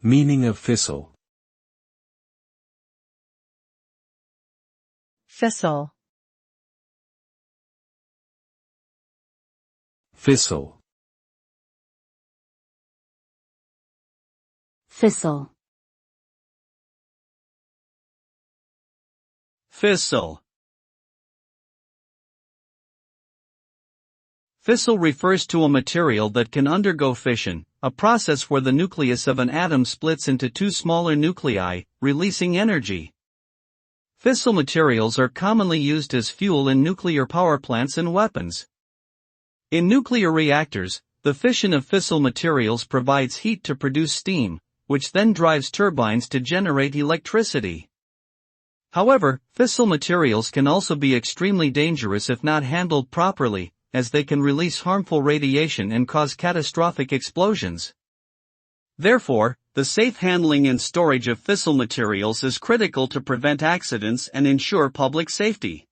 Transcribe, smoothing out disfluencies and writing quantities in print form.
Meaning of fissile. Fissile. Fissile. Fissile. Fissile. Fissile refers to a material that can undergo fission, a process where the nucleus of an atom splits into two smaller nuclei, releasing energy. Fissile materials are commonly used as fuel in nuclear power plants and weapons. In nuclear reactors, the fission of fissile materials provides heat to produce steam, which then drives turbines to generate electricity. However, fissile materials can also be extremely dangerous if not handled properly, as they can release harmful radiation and cause catastrophic explosions. Therefore, the safe handling and storage of fissile materials is critical to prevent accidents and ensure public safety.